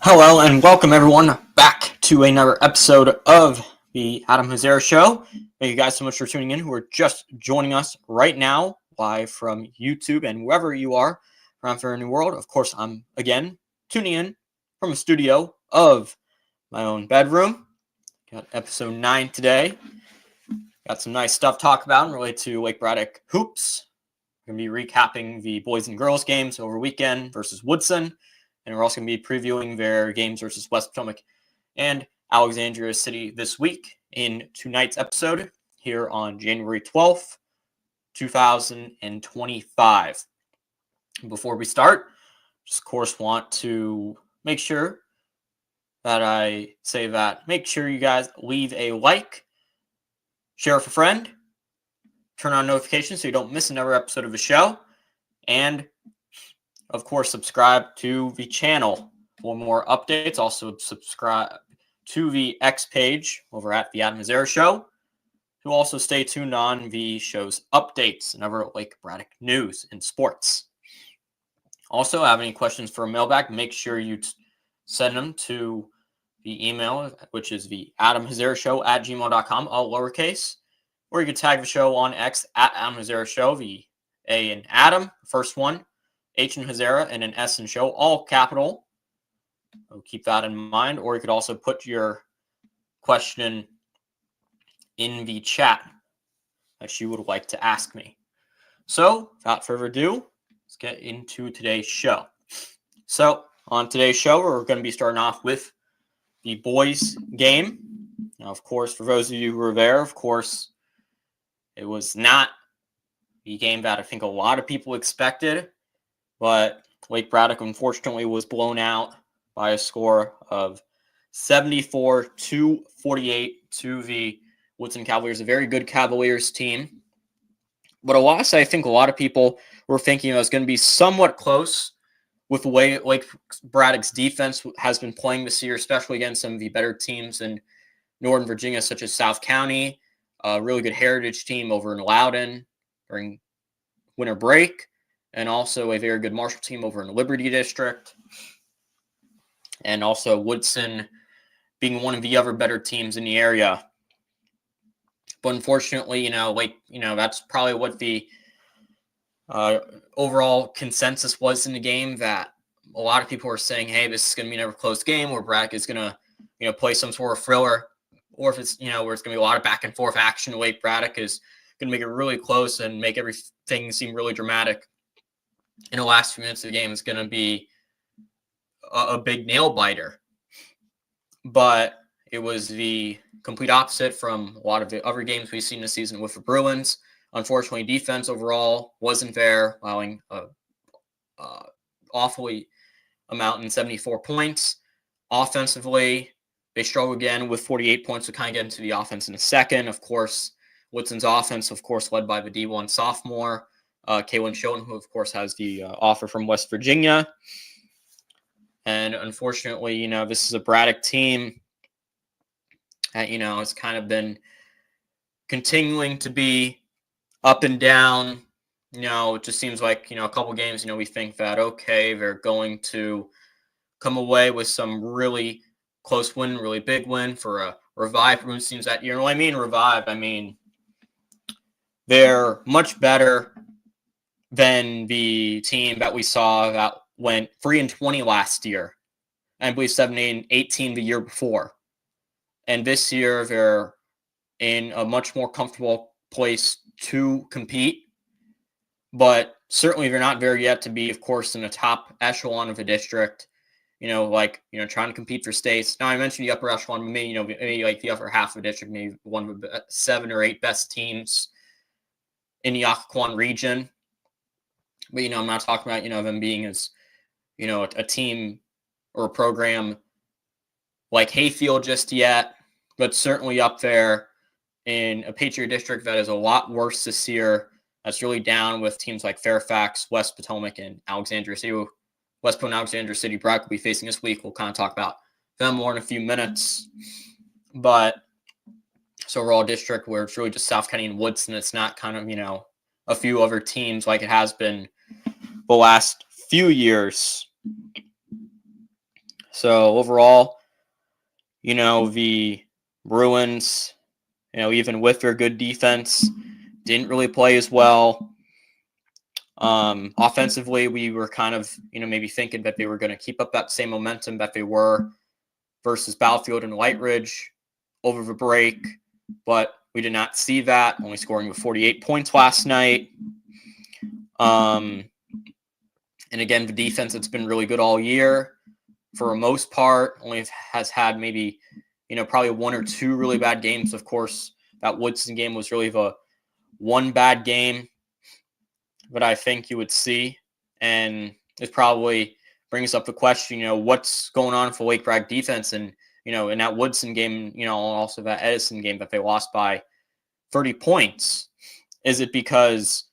Hello and welcome everyone back to another episode of the Adam Hazara Show. Thank you guys so much for tuning in who are just joining us right now live from YouTube and wherever you are around the world. Of course, I'm again tuning in from a studio of my own bedroom. Got episode 9 today. Got some nice stuff to talk about related to Lake Braddock hoops. We're going to be recapping the boys and girls games over weekend versus Woodson. And we're also going to be previewing their games versus West Potomac and Alexnadria City this week in tonight's episode here on January 12th, 2025. Before we start, just of course want to make sure that I say that make sure you guys leave a like, share with a friend, turn on notifications so you don't miss another episode of the show, and of course, subscribe to the channel for more updates. Also, subscribe to the X page over at the Adam Hazara Show to also stay tuned on the show's updates and other Lake Braddock news and sports. Also, have any questions for a mailbag, make sure you send them to the email, which is the adamhazarashow@gmail.com, all lowercase, or you can tag the show on X at Adam Hazara Show, the A in Adam, first one, H in Hazara, and an S in Show, all capital. So keep that in mind. Or you could also put your question in the chat that you would like to ask me. So, without further ado, let's get into today's show. So, on today's show, we're going to be starting off with the boys' game. Now, of course, for those of you who were there, of course, it was not the game that I think a lot of people expected. But Lake Braddock, unfortunately, was blown out by a score of 74-48 to the Woodson Cavaliers, a very good Cavaliers team. But a loss I think a lot of people were thinking it was going to be somewhat close with the way Lake Braddock's defense has been playing this year, especially against some of the better teams in Northern Virginia, such as South County, a really good Heritage team over in Loudoun during winter break, and also a very good Marshall team over in the Liberty District. And also Woodson being one of the other better teams in the area. But unfortunately, that's probably what the overall consensus was in the game, that a lot of people were saying, hey, this is going to be another close game where Braddock is going to, play some sort of thriller. Or if it's, where it's going to be a lot of back and forth action, Lake Braddock is going to make it really close and make everything seem really dramatic. In the last few minutes of the game, is going to be a big nail biter. But it was the complete opposite from a lot of the other games we've seen this season with the Bruins. Unfortunately, defense overall wasn't there, allowing awfully amounting 74 points. Offensively, they struggle again with 48 points. We'll kind of get into the offense in a second. Of course, Woodson's offense, of course, led by the D1 sophomore, Kaylin Schoen, who, of course, has the offer from West Virginia. And unfortunately, this is a Braddock team that, has kind of been continuing to be up and down. It just seems like, a couple games, we think that, okay, they're going to come away with some really close win, really big win for a revived Bruins teams that year. When I mean revive, I mean they're much better than the team that we saw that went 3-20 last year, and I believe 7-18 the year before. And this year, they're in a much more comfortable place to compete, but certainly they're not there yet to be, of course, in the top echelon of the district. Trying to compete for states. Now, I mentioned the upper echelon, maybe like the upper half of the district, maybe one of the 7 or 8 best teams in the Occoquan region. But, I'm not talking about, them being as, a team or a program like Hayfield just yet, but certainly up there in a Patriot district that is a lot worse this year that's really down with teams like Fairfax, West Potomac, and Alexandria City. West Potomac and Alexandria City, Brock will be facing this week. We'll kind of talk about them more in a few minutes. But so overall district where it's really just South County and Woodson, it's not kind of, a few other teams like it has been the last few years. So overall, the Bruins, even with their good defense, didn't really play as well. Offensively, we were kind of, maybe thinking that they were going to keep up that same momentum that they were versus Battlefield and White Ridge over the break, but we did not see that, only scoring with 48 points last night. And again, the defense that's been really good all year for the most part, only has had maybe, probably one or two really bad games. Of course, that Woodson game was really the one bad game that I think you would see. And it probably brings up the question, what's going on for Lake Bragg defense? And, in that Woodson game, also that Edison game that they lost by 30 points. Is it because,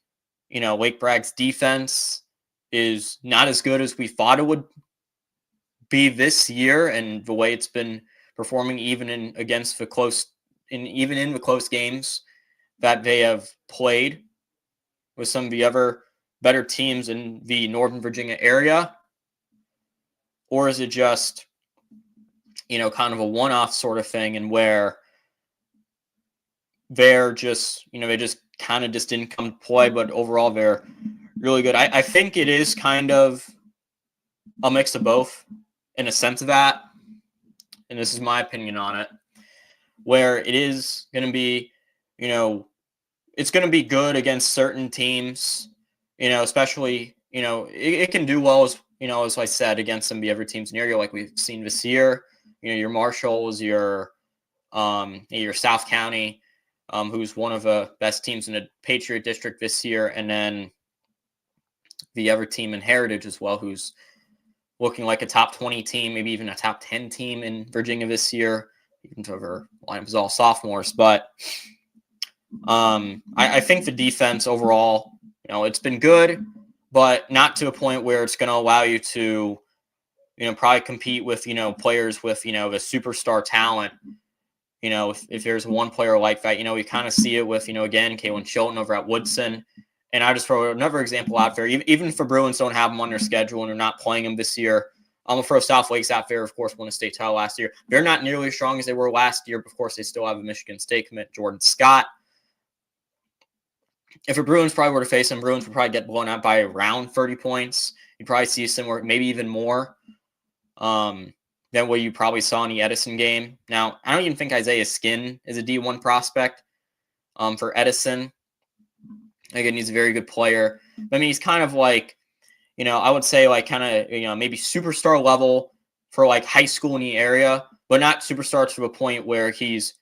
Lake Bragg's defense is not as good as we thought it would be this year, and the way it's been performing even in the close games that they have played with some of the other better teams in the Northern Virginia area? Or is it just, kind of a one-off sort of thing, and where they're just, they just kind of just didn't come to play, but overall they're really good. I think it is kind of a mix of both in a sense of that, and this is my opinion on it, where it is going to be, it's going to be good against certain teams, especially, it can do well as I said, against some of the other teams in the area like we've seen this year. Your Marshalls, your South County, who's one of the best teams in the Patriot District this year, and then the other team in Heritage as well, who's looking like a top 20 team, maybe even a top 10 team in Virginia this year, even though their lineup is all sophomores. But I think the defense overall, it's been good, but not to a point where it's going to allow you to, probably compete with, players with, the superstar talent. If there's one player like that, we kind of see it with, again, Kalen Chilton over at Woodson. And I just throw another example out there. Even if the Bruins don't have them on their schedule and they're not playing them this year, I'm going to throw South Lakes out there. Of course, won a state title last year. They're not nearly as strong as they were last year, but of course, they still have a Michigan State commit, Jordan Scott. If the Bruins probably were to face them, Bruins would probably get blown out by around 30 points. You'd probably see similar, maybe even more than what you probably saw in the Edison game. Now, I don't even think Isaiah Skin is a D1 prospect for Edison. Again, he's a very good player. I mean, he's kind of like, I would say like kind of, maybe superstar level for like high school in the area, but not superstar to a point where he's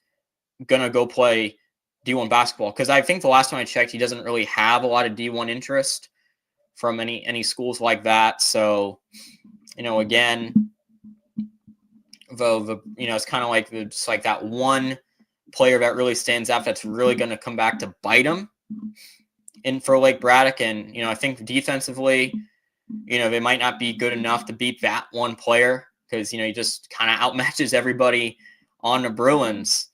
going to go play D1 basketball. Because I think the last time I checked, he doesn't really have a lot of D1 interest from any schools like that. So, again, it's kind of like just like that one player that really stands out that's really going to come back to bite him in for Lake Braddock. And, I think defensively, they might not be good enough to beat that one player because, he just kind of outmatches everybody on the Bruins.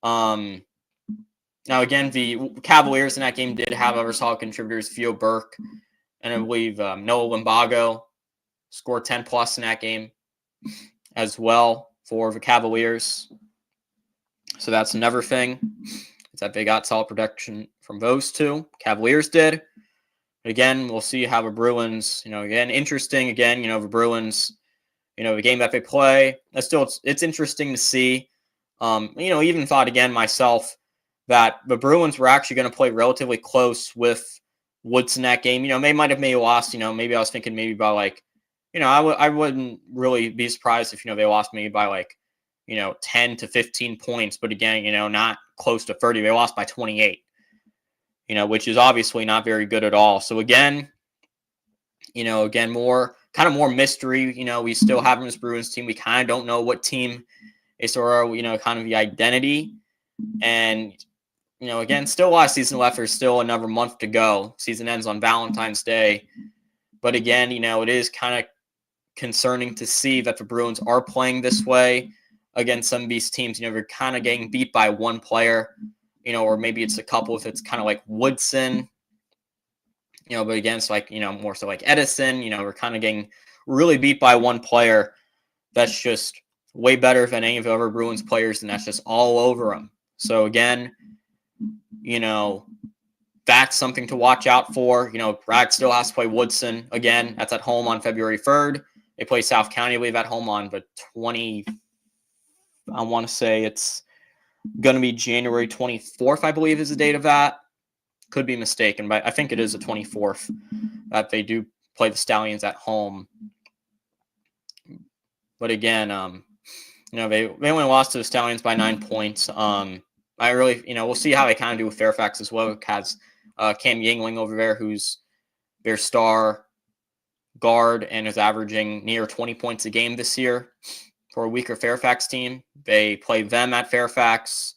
Now, again, the Cavaliers in that game did have other solid contributors, Theo Burke, and I believe Noah Limbago scored 10 plus in that game as well for the Cavaliers. So that's another thing, is that they got solid production from those two. Cavaliers did. Again, we'll see how the Bruins, again, interesting. Again, the Bruins, the game that they play, it's interesting to see. Even thought again myself that the Bruins were actually going to play relatively close with Woodson that game. They might have maybe lost, maybe I was thinking maybe by like, I wouldn't really be surprised if, they lost maybe by like, 10 to 15 points. But again, not close to 30. They lost by 28, which is obviously not very good at all. So again, more mystery. We still have this Bruins team. We kind of don't know what team is, or, kind of the identity. And again, still a lot of season left. There's still another month to go. Season ends on Valentine's Day. But again, it is kind of concerning to see that the Bruins are playing this way against some of these teams. They're kind of getting beat by one player, or maybe it's a couple if it's kind of like Woodson, but against more so like Edison, we're kind of getting really beat by one player that's just way better than any of the other Bruins players, and that's just all over them. So again, that's something to watch out for. Bragg still has to play Woodson again. That's at home on February 3rd. They play South County, I believe, at home on the 20. I want to say it's going to be January 24th, I believe, is the date of that. Could be mistaken, but I think it is the 24th that they do play the Stallions at home. But again, they only lost to the Stallions by 9 points. I really, we'll see how they kind of do with Fairfax as well. It has Cam Yingling over there, who's their star guard and is averaging near 20 points a game this year for a weaker Fairfax team. They play them at Fairfax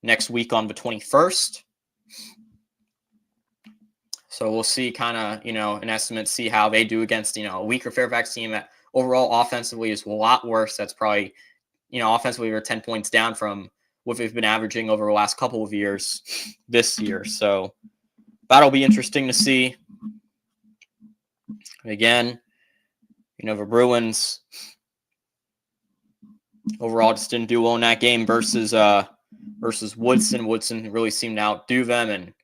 next week on the 21st. So we'll see kind of, an estimate, see how they do against, a weaker Fairfax team that overall offensively is a lot worse. That's probably, offensively they're 10 points down from what they've been averaging over the last couple of years this year. So that'll be interesting to see. Again, the Bruins overall just didn't do well in that game versus Woodson. Woodson really seemed to outdo them, and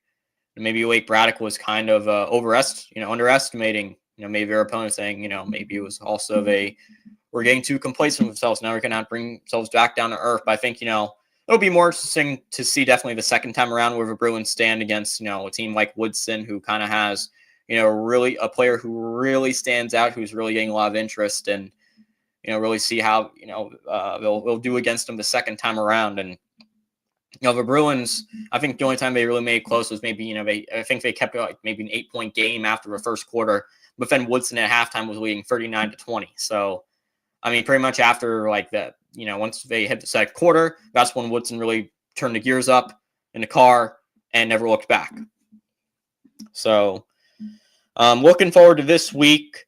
maybe Wake Braddock was kind of underestimating, maybe their opponent, saying, maybe it was also we're getting too complacent with themselves. Now we're going to have to bring themselves back down to earth. But I think, it'll be more interesting to see definitely the second time around where the Bruins stand against, a team like Woodson, who kind of has, really a player who really stands out, who's really getting a lot of interest, and, really see how, they'll do against them the second time around. And, the Bruins, I think the only time they really made it close was maybe, I think they kept like maybe an 8-point game after the first quarter, but then Woodson at halftime was leading 39-20. So, I mean, pretty much after like that, once they hit the second quarter, that's when Woodson really turned the gears up in the car and never looked back. So, looking forward to this week.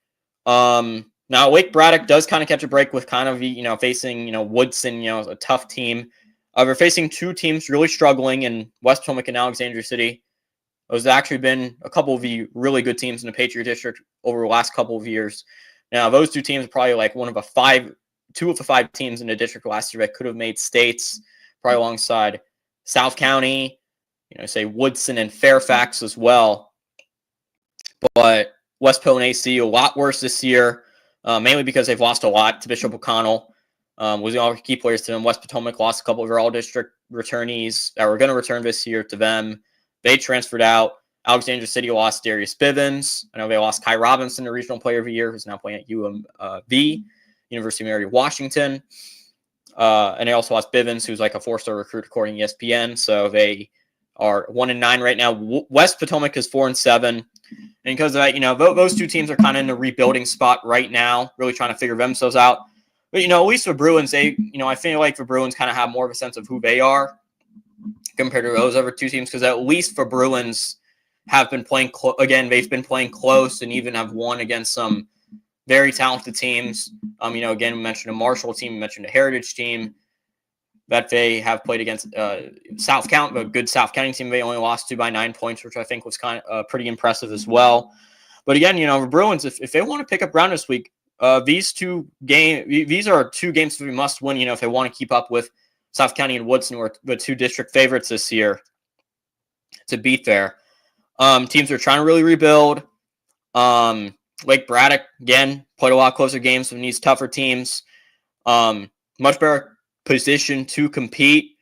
Now Wake Braddock does kind of catch a break with kind of, facing, Woodson, a tough team. They're facing two teams really struggling in West Potomac and Alexandria City. There's actually been a couple of the really good teams in the Patriot District over the last couple of years. Now, those two teams are probably like two of the five teams in the district last year that could have made states, probably alongside South County, say Woodson and Fairfax as well. But West Po and AC a lot worse this year, mainly because they've lost a lot to Bishop O'Connell. Was all key players to them. West Potomac lost a couple of their all-district returnees that were going to return this year to them. They transferred out. Alexandria City lost Darius Bivens. I know they lost Kai Robinson, the regional player of the year, who's now playing at UMV, University of Mary Washington. And they also lost Bivens, who's like a 4-star recruit according to ESPN. So they are 1-9 right now. West Potomac is 4-7. And because of that, those two teams are kind of in a rebuilding spot right now, really trying to figure themselves out. But, at least for Bruins, I feel like the Bruins kind of have more of a sense of who they are compared to those other two teams, because at least for Bruins have been playing again, they've been playing close and even have won against some very talented teams. Again, we mentioned a Marshall team, we mentioned a Heritage team that they have played against. South County, a good South County team, they only lost to by 9 points, which I think was kind of pretty impressive as well. But again, the Bruins, if they want to pick up ground this week, these are two games that we must win, if they want to keep up with South County and Woodson, who are the two district favorites this year, to beat there. Teams are trying to really rebuild. Wake Braddock, again, played a lot closer games than these tougher teams. Much better position to compete.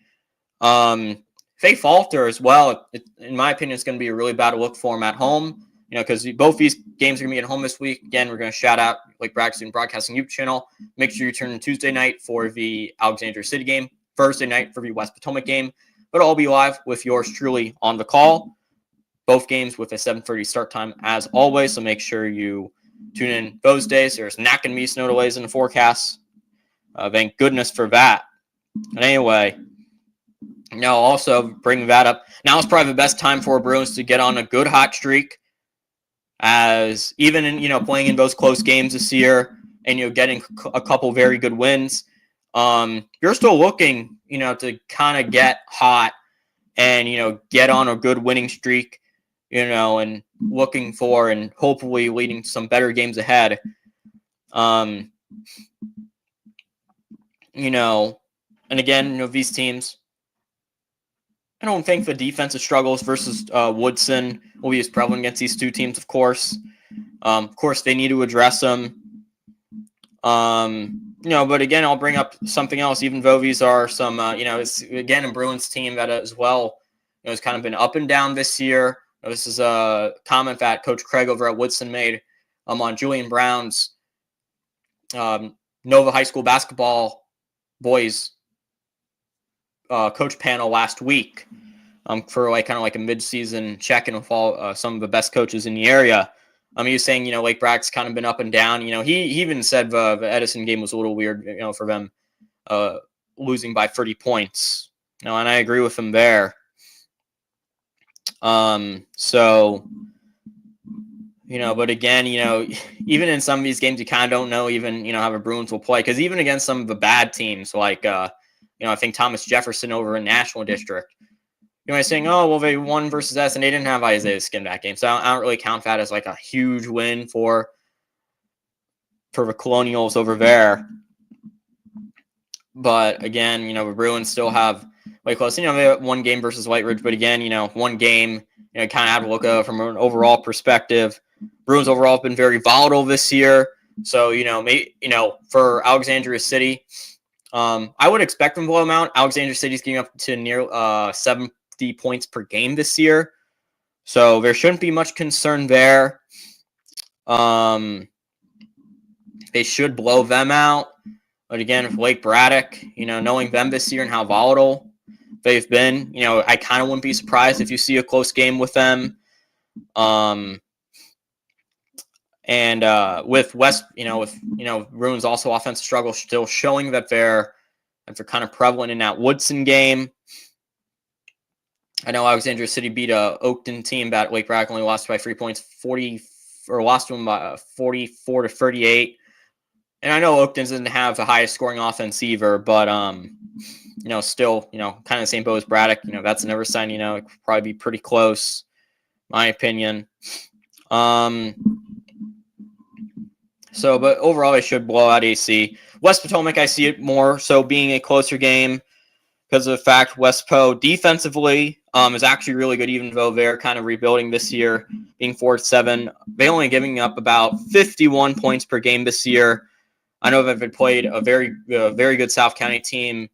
If they falter as well, in my opinion, it's going to be a really bad look for them at home. Because both these games are going to be at home this week. Again, we're going to shout out Wake Braddock Student Broadcasting YouTube channel. Make sure you tune in Tuesday night for the Alexandria City game, Thursday night for the West Potomac game. But I'll be live with yours truly on the call. Both games with a 7:30 start time as always. So make sure you tune in those days. There's not going to be snow delays in the forecast. Thank goodness for that. And anyway, Now, also bring that up. Now is probably the best time for Bruins to get on a good hot streak, as even in playing in those close games this year and getting a couple very good wins. You're still looking to kind of get hot and get on a good winning streak, and looking for and hopefully leading to some better games ahead. And again, these teams, I don't think the defensive struggles versus Woodson will be as prevalent against these two teams, of course. Of course, they need to address them. But again, I'll bring up something else, even though these are some, it's again a Bruins team that as well, has kind of been up and down this year. This is a comment that Coach Craig over at Woodson made on Julian Brown's Nova High School basketball boys coach panel last week for kind of a mid-season check-in with all some of the best coaches in the area. He was saying, Lake Braddock's kind of been up and down. He even said the Edison game was a little weird, for them losing by 30 points. And I agree with him there. But again, even in some of these games, you kind of don't know even, how the Bruins will play. Because even against some of the bad teams, like, I think Thomas Jefferson over in National District, saying, oh, well, they won versus us, and they didn't have Isaiah Skim that game. So I don't really count that as a huge win for the Colonials over there. But again, the Bruins still have way close. They have one game versus White Ridge, but again, one game, kind of have to look at from an overall perspective. Bruins overall have been very volatile this year. So, for Alexandria City, I would expect them to blow them out. Alexandria City's getting up to near 70 points per game this year. So there shouldn't be much concern there. They should blow them out. But again, with Lake Braddock, knowing them this year and how volatile they've been, I kind of wouldn't be surprised if you see a close game with them. And with West, with Bruins also offensive struggle still showing that they're kind of prevalent in that Woodson game. I know Alexandria City beat a Oakton team that Lake Braddock only lost by 3 points, lost to them by 44-38. And I know Oakton doesn't have the highest scoring offense either, but still, kind of the same boat as Braddock. That's another sign. It could probably be pretty close, my opinion. But overall, they should blow out AC. West Potomac, I see it more so being a closer game because of the fact West Po defensively is actually really good, even though they're kind of rebuilding this year, being 4-7. They only giving up about 51 points per game this year. I know that they've played a very good South County team,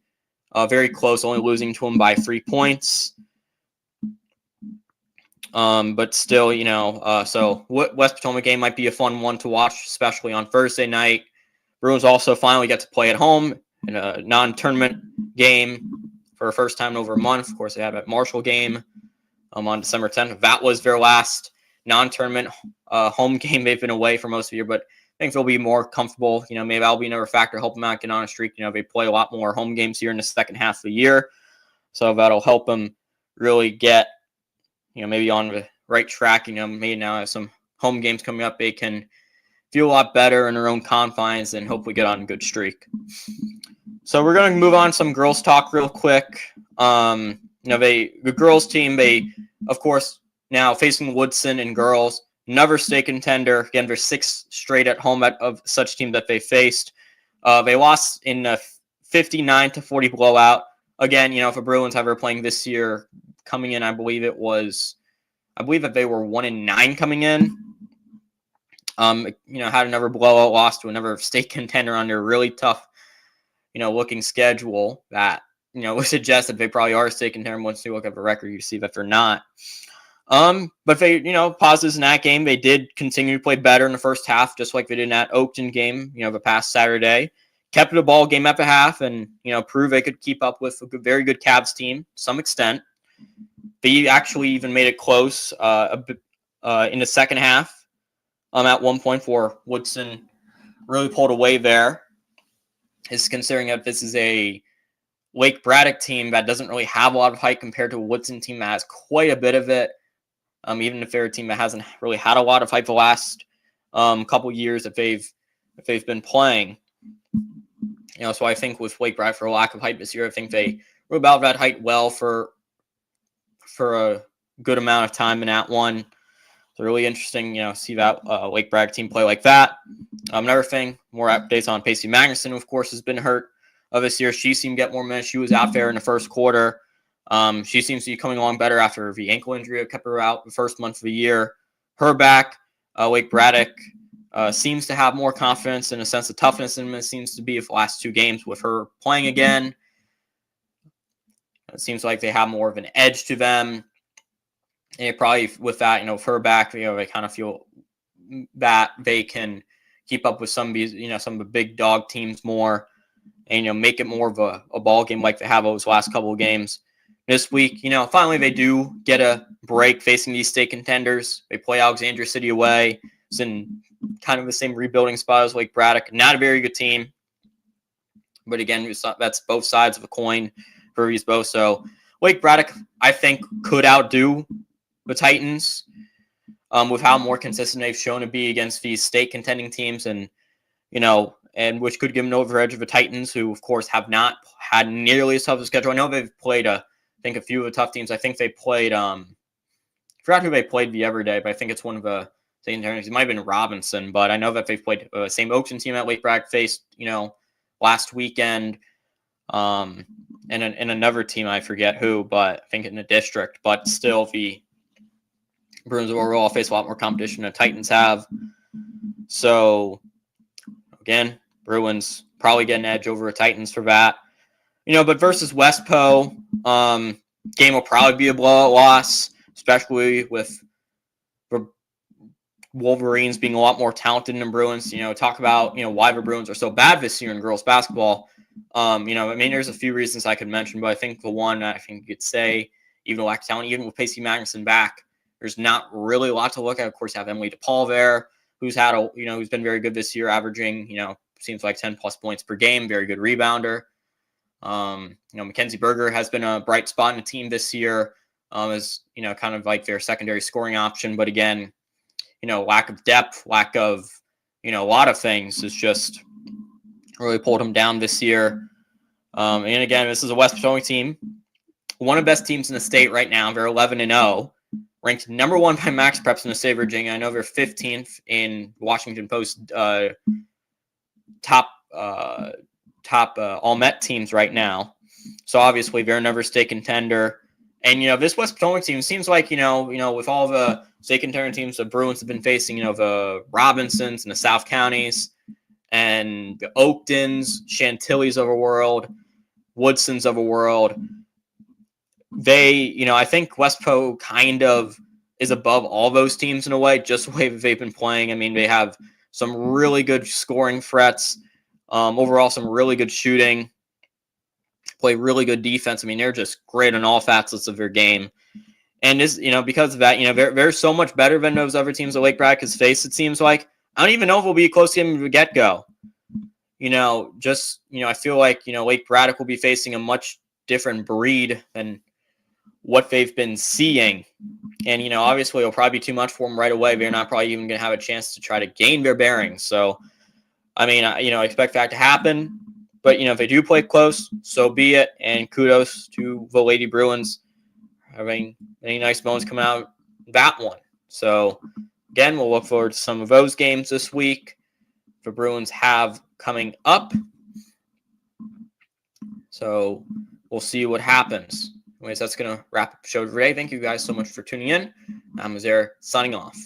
very close, only losing to them by 3 points. But still, so West Potomac game might be a fun one to watch, especially on Thursday night. Bruins also finally get to play at home in a non-tournament game for the first time in over a month. Of course, they had a Marshall game on December 10th. That was their last non-tournament home game. They've been away for most of the year, but I think they'll be more comfortable. Maybe that'll be another factor, help them out get on a streak. They play a lot more home games here in the second half of the year, so that'll help them really get, maybe on the right track. Maybe now have some home games coming up, they can feel a lot better in their own confines and hopefully get on a good streak. So we're going to move on to some girls talk real quick. The girls team, they, of course, now facing Woodson and girls, another state contender. Again, they're 6 straight at home of such team that they faced. They lost in a 59-40 blowout. Again, if the Bruins ever playing this year, coming in, I believe that they were 1-9 coming in. Had another blowout loss to another state contender under a really tough, looking schedule that, would suggest that they probably are a state contender. Once you look at the record, you see that they're not. But they, positives in that game. They did continue to play better in the first half, just like they did in that Oakton game, the past Saturday. Kept it a ball game at the half and, proved they could keep up with a very good Cavs team to some extent. They actually even made it close in the second half. At 1.4, Woodson really pulled away there. Is considering that this is a Lake Braddock team that doesn't really have a lot of hype compared to a Woodson team that has quite a bit of it. Even if they're a team that hasn't really had a lot of hype the last couple years that they've been playing. So I think with Lake Braddock, for a lack of hype this year, I think they were about that hype well for a good amount of time in that one. It's really interesting, see that Lake Braddock team play like that. Another thing, more updates on Pacey Magnuson, who of course has been hurt this year. She seemed to get more minutes. She was out there in the first quarter. She seems to be coming along better after the ankle injury that kept her out the first month of the year. Her back, Lake Braddock seems to have more confidence and a sense of toughness in it. Seems to be the last 2 games with her playing again. It seems like they have more of an edge to them. And probably with that, with her back, they kind of feel that they can keep up with some of these, some of the big dog teams more, and make it more of a ball game like they have those last couple of games. This week, finally they do get a break facing these state contenders. They play Alexandria City away. It's in kind of the same rebuilding spot as Lake Braddock. Not a very good team, but again, that's both sides of a coin for these both. So Lake Braddock, I think, could outdo the Titans with how more consistent they've shown to be against these state contending teams, and and which could give them an over edge of the Titans, who of course have not had nearly as tough a schedule. I know they've played a few of the tough teams. I think they played I forgot who they played the other day, but I think it's one of the state contenders. It might have been Robinson, but I know that they've played the same Oakland team that Lake Braddock faced last weekend. And another team, I forget who, but I think in the district. But still, the Bruins overall face a lot more competition than the Titans have. So, again, Bruins probably get an edge over the Titans for that. But versus Westpo, game will probably be a blowout loss, especially with the Wolverines being a lot more talented than the Bruins. Talk about, why the Bruins are so bad this year in girls basketball. There's a few reasons I could mention, but I think the one I think you could say, even lack of talent, even with Pacey Magnuson back, there's not really a lot to look at. Of course, you have Emily DePaul there, who's had who's been very good this year, averaging, seems like 10 plus points per game, very good rebounder. Mackenzie Berger has been a bright spot in the team this year, as, kind of like their secondary scoring option. But again, lack of depth, lack of, a lot of things is just really pulled them down this year. And again, this is a West Potomac team, one of the best teams in the state right now. They're 11-0, ranked number 1 by Max Preps in the state of Virginia. I know they're 15th in Washington Post top all-Met teams right now. So obviously they're another state contender. And, this West Potomac team seems like, with all the state contender teams the Bruins have been facing, the Robinsons and the South Counties and the Oaktons, Chantilly's of the world, Woodson's of the world. They, I think West Po kind of is above all those teams in a way, just the way that they've been playing. They have some really good scoring threats. Overall, some really good shooting, play really good defense. They're just great on all facets of their game. And this, because of that, they're so much better than those other teams that Lake Braddock has faced, it seems like. I don't even know if we'll be a close game from the get-go. I feel like, Lake Braddock will be facing a much different breed than what they've been seeing. And, obviously it'll probably be too much for them right away. They're not probably even going to have a chance to try to gain their bearings. So, I expect that to happen. But, if they do play close, so be it. And kudos to the Lady Bruins having any nice moments coming out that one. So, again, we'll look forward to some of those games this week the Bruins have coming up. So, we'll see what happens. Anyways, that's going to wrap up the show today. Thank you guys so much for tuning in. I'm Azar signing off.